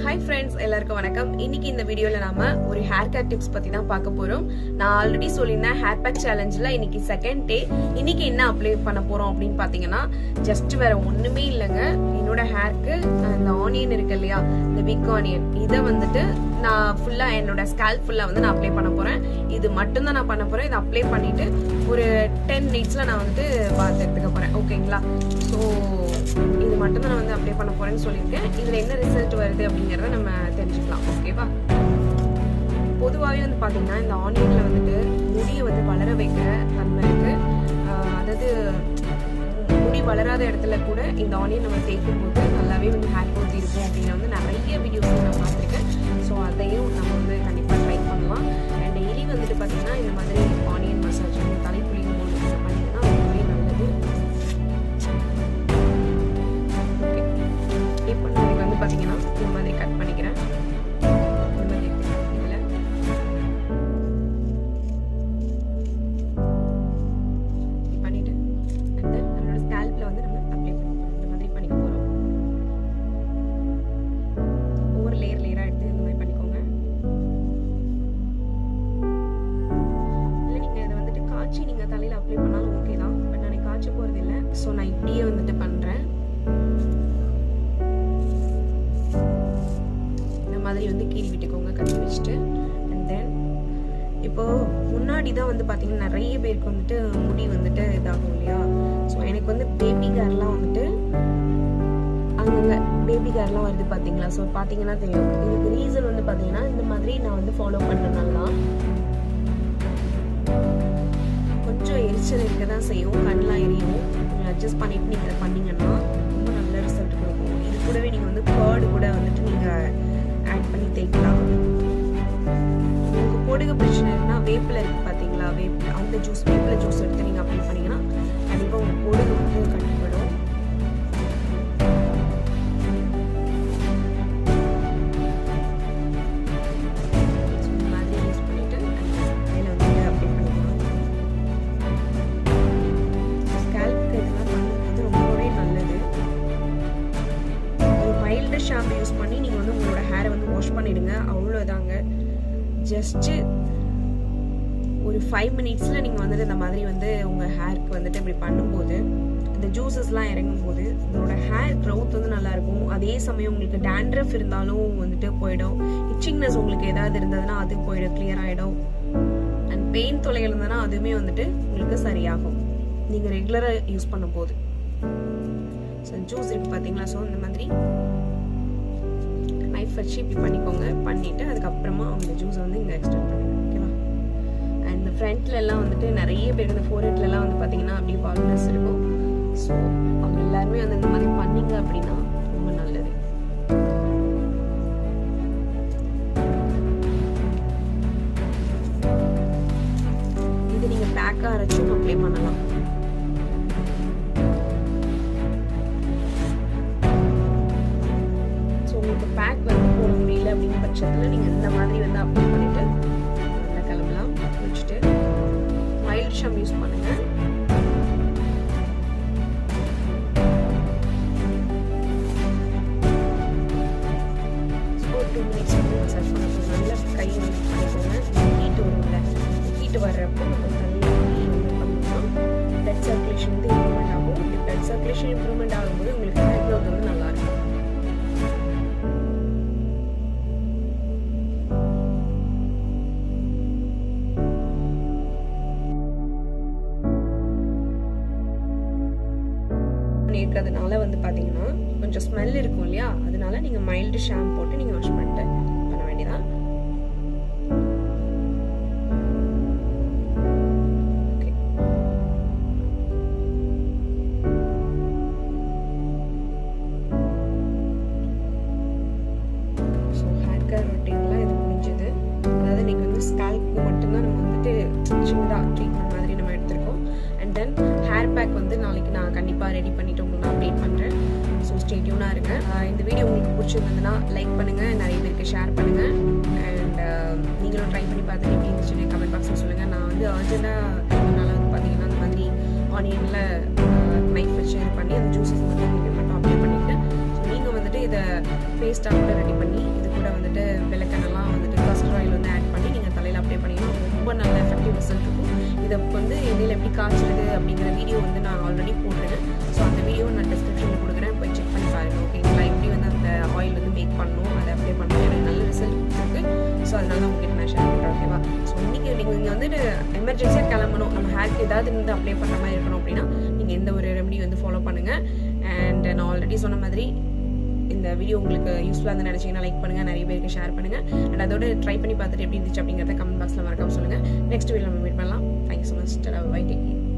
Hi friends, எல்லாருக்கும் வணக்கம். இன்னைக்கு இந்த வீடியோல நாம ஒரு ஹேர் கேர் டிப்ஸ் பத்தி தான் பார்க்க போறோம். நான் ஆல்ரெடி சொல்லியிருந்தேன் ஹேர் பேக் சேலஞ்சில் இன்னைக்கு செகண்ட் டே. இன்னைக்கு என்ன அப்ளை பண்ண போறோம் அப்படின்னு பாத்தீங்கன்னா, ஜஸ்ட் வேற ஒண்ணுமே இல்லைங்க. என்னோட ஹேருக்கு இந்த ஆனியன் இருக்கு இல்லையா, இந்த பிக் ஆனியன், இதை வந்துட்டு நான் ஃபுல்லா என்னோட ஸ்கேல்ப் ஃபுல்லா வந்து நான் அப்ளை பண்ண போறேன். இது மட்டும் தான் நான் பண்ண போறேன். இதை அப்ளை பண்ணிட்டு ஒரு 10 மினிட்ஸ்ல நான் வந்து பாத் எடுத்துக்க போறேன். ஓகேங்களா? ஸோ இது மட்டும் தான் நான் வந்து அப்ளை பண்ண போறேன்னு சொல்லியிருக்கேன். இதுல என்ன ரிசல்ட் வருது அப்படிங்கறத நம்ம தெரிஞ்சுக்கலாம். ஓகேவா? பொதுவாகவே வந்து பாத்தீங்கன்னா இந்த ஆனியன்ல வந்துட்டு முடியை வந்து வளர வைக்கிற தன்மை இருக்கு. அதாவது முடி வளராத இடத்துல கூட இந்த ஆனியன் நம்ம தேய்க்கும் போது நல்லாவே வந்து ஹேர் க்ரோத் இருக்கும் அப்படின்னு வந்து நிறைய வீடியோஸ் நான் பார்த்துருக்கேன். ஸோ அதையும் நம்ம வந்து கண்டிப்பாக ட்ரை பண்ணலாம். அண்ட் டெய்லி வந்துட்டு பார்த்தீங்கன்னா இந்த மாதிரி ஆனியன் மசாஜ் தலை குளிக்கும் போது பண்ணிங்கன்னா ரொம்பவே நல்லது. ஓகே, இப்போ நான் வந்து பார்த்தீங்கன்னா இந்த மாதிரி கட் பண்ணிக்கிறேன். இந்த மாதிரி இதில் பண்ணிட்டு அண்ட் தென் நம்மளோட ஸ்கேல்ப்ல வந்து நம்ம அப்ளை பண்ணிக்கலாம். இந்த மாதிரி பண்ணிக்க போகிறோம். ஒவ்வொரு லேயராக எடுத்து இந்த மாதிரி பண்ணிக்கோங்க. இல்லை நீங்கள் இதை வந்துட்டு காய்ச்சி நீங்கள் தலையில் அப்ளை பண்ணாலும் ஓகே தான். பட் நான் காய்ச்ச போகிறது இல்லை. ஸோ நான் இப்படியே வந்துட்டு பண்ணுறேன். இந்த மாதிரி வந்து கீறி விட்டுக்கோங்க கட்டி வச்சுட்டு. அண்ட் தென் இப்போ முன்னாடி தான் வந்து பார்த்தீங்கன்னா நிறைய பேருக்கு வந்துட்டு முடி வந்துட்டு இதாகும் இல்லையா. ஸோ எனக்கு வந்து பேபி ஹேர்லாம் வந்துட்டு அங்கங்க பேபி ஹேர்லாம் வருது பார்த்தீங்களா. ஸோ பார்த்தீங்கன்னா தெரியும். இதுக்கு ரீசன் வந்து பார்த்தீங்கன்னா இந்த மாதிரி நான் வந்து ஃபாலோ பண்ணுறதுனால தான். கொஞ்சம் எரிச்சல் இருக்க தான் செய்யும், கண்ணெலாம் எரியும். நீங்கள் அட்ஜஸ்ட் பண்ணிட்டு நீங்கள் இதை பண்ணீங்கன்னா ரொம்ப நல்ல ரிசல்ட் கொடுக்கும். இது கூடவே நீங்கள் வந்து கர்டு கூட வந்துட்டு நீங்கள் ஆட் பண்ணி தேய்க்கலாம். உங்களுக்கு பொடுகு பிரச்சனை இருக்குன்னா வேப்பில் இருக்குது பார்த்தீங்களா, வேப்பில் அந்த ஜூஸ், வேப்பில் ஜூஸ் எடுத்து நீங்கள் அப்ளை பண்ணிங்கன்னா கண்டிப்பாக உங்கள் பொடுகு வந்து கட்டுப்படும். இந்த மாதிரி யூஸ் பண்ணிவிட்டு அதில் வந்து அப்ளை பண்ணிக்கலாம். ஸ்கேல்ப்க்கு இதெல்லாம் பண்ணுறது ரொம்பவே நல்லது. ஒரு மைல்டு ஷாம்பு யூஸ் பண்ணி நீங்கள் வந்து உங்களோட ஹேரை வந்து வாஷ் பண்ணிடுங்க. அவ்வளோதாங்க. ஜஸ்ட்டு ஒரு 5 மினிட்ஸில் நீங்கள் வந்துட்டு இந்த மாதிரி வந்து உங்கள் ஹேருக்கு வந்துட்டு இப்படி பண்ணும்போது இந்த ஜூஸஸ்லாம் இறங்கும் போது உங்களோட ஹேர் க்ரோத் வந்து நல்லாயிருக்கும். அதே சமயம் உங்களுக்கு டேண்ட்ரஃப் இருந்தாலும் வந்துட்டு போயிடும். இச்சிங்னஸ் உங்களுக்கு ஏதாவது இருந்ததுன்னா அது போயிடும், கிளியர் ஆகிடும். அண்ட் பெயின் தொலைகள் இருந்ததுன்னா அதுவுமே வந்துட்டு உங்களுக்கு சரியாகும் நீங்கள் ரெகுலராக யூஸ் பண்ணும் போது. ஸோ ஜூஸ் இருக்குது பார்த்தீங்களா. ஸோ இந்த மாதிரி நைஃப் வச்சு இப்படி பண்ணிக்கோங்க. பண்ணிவிட்டு அதுக்கப்புறமா அந்த ஜூஸை வந்து இங்கே எக்ஸ்ட்ராக்ட் பண்ணுங்க. ஓகேவா? அண்ட் இந்த ஃப்ரண்ட்லலாம் வந்துட்டு நிறைய பேர் இந்த ஃபோர்ஹெட்லலாம் வந்து பார்த்தீங்கன்னா அப்படியே பால்னஸ் இருக்கும். ஸோ அவங்க எல்லாருமே வந்து இந்த மாதிரி பண்ணிங்க அப்படின்னா ரொம்ப நல்லது. இது நீங்கள் பேக்காக அரைச்சும் அப்ளை பண்ணலாம். பேக் வந்து போட முடியல அப்படிங்கிற பட்சத்தில் நீங்கள் இந்த மாதிரி வந்து அப்ளை பண்ணிட்டு நல்லா கிளம்பலாம். வச்சுட்டு மைல்டு ஷாம்பு யூஸ் பண்ணுங்க. ஒரு 2 மினிட்ஸ் வந்து மசாஜ் பண்ண போதும். நல்லா கை வந்து பண்ணிக்கோங்க. ஹீட்டு வரும்ல, ஹீட்டு வர்றப்போ நம்ம தண்ணி வந்து பண்ணலாம். பிளட் சர்க்குலேஷன் வந்து இம்ப்ரூவ்மெண்ட் ஆகும். பிளட் சர்க்குலேஷன் இம்ப்ரூவ்மெண்ட் ஆகும்போது உங்களுக்கு ஹேர் க்ரோத் வந்து நல்லா இருக்கும். இருக்கிறதுனால வந்து பார்த்தீங்கன்னா கொஞ்சம் ஸ்மெல் இருக்கும் இல்லையா, அதனால நீங்கள் மைல்டு ஷாம்பு போட்டு நீங்கள் வாஷ் பண்ணிட்டு பண்ண வேண்டியதான். ஓகே, ஸோ ஹேர் கேர் ரொட்டீன்லாம் இது முடிஞ்சது. அதாவது நீங்கள் வந்து ஸ்கேல்ப்க்கு மட்டும்தான் நம்ம வந்துட்டு சின்னதாக ட்ரீட்மெண்ட் மாதிரி நம்ம எடுத்திருக்கோம். அண்ட் தென் ஹேர் பேக் வந்து நாளைக்கு நான் கண்டிப்பாக ரெடி பண்ணிவிட்டு உங்களுக்கு நான் அப்டேட் பண்ணுறேன். ஸோ ஸ்டே டியூனாக இருக்கேன். இந்த வீடியோ உங்களுக்கு பிடிச்சிருந்ததுன்னா லைக் பண்ணுங்கள், நிறைய பேருக்கு ஷேர் பண்ணுங்கள். அண்ட் நீங்களும் ட்ரை பண்ணி பார்த்துட்டு எப்படி இருந்துச்சுன்னு கமெண்ட் பாக்ஸில் சொல்லுங்கள். நான் வந்து அர்ஜென்ட்டாக அதனால் வந்து பார்த்தீங்கன்னா அந்த மாதிரி ஆனியனில் நைஃப் வச்சு இது பண்ணி அந்த ஜூஸஸ் வந்து மட்டும் அப்ளை பண்ணிவிட்டு ஸோ நீங்கள் வந்துட்டு இதை பேஸ்ட்டாக கூட ரெடி பண்ணி இது வந்துட்டு விளக்கெண்ணெல்லாம் வந்துட்டு காஸ்டர் ஆயில் வந்து ஆட் பண்ணி நீங்கள் தலையில் அப்ளை பண்ணிங்கன்னா ரொம்ப நல்ல எஃபெக்டிவ் ரிசல்ட் இருக்கும். இதை வந்து எண்ணெயில் எப்படி காய்ச்சிருக்கு அப்படிங்கிற வீடியோ வந்து நான் ஆல்ரெடி போட்டுருக்கேன். ஸோ அந்த வீடியோ நான் டிஸ்கிரிப்ஷனில் கொடுக்குறேன், போய் செக் பண்ணி பாருங்கள். ஓகேங்களா? எப்படி வந்து அந்த ஆயில் வந்து மேக் பண்ணணும், அதை அப்ளை பண்ணணும், எனக்கு நல்ல ரிசல்ட் இருக்குது. ஸோ அதனால தான் உங்ககிட்ட நான் ஷேர் பண்ணுறேன். ஓகேவா? ஸோ இன்றைக்கி நீங்கள் இங்கே வந்துட்டு எமர்ஜென்சியாக கிளம்பணும், நம்ம ஹேருக்கு ஏதாவது இருந்து அப்ளை பண்ணுற மாதிரி இருக்கணும் அப்படின்னா நீங்கள் எந்த ஒரு ரெமெடி வந்து ஃபாலோ பண்ணுங்கள். அண்ட் நான் ஆல்ரெடி சொன்ன மாதிரி இந்த வீடியோ உங்களுக்கு யூஸ்ஃபுல்லாக இருந்து நினச்சிங்கன்னா லைக் பண்ணுங்கள், நிறைய பேருக்கு ஷேர் பண்ணுங்கள். அண்ட் அதோட ட்ரை பண்ணி பார்த்துட்டு எப்படி இருந்துச்சு அப்படிங்கிறத கமெண்ட் பாக்ஸில் மறக்காம சொல்லுங்கள். நெக்ஸ்ட் வீடியோ நம்ம மீட் பண்ணலாம். Thank you so much. Bye, take care.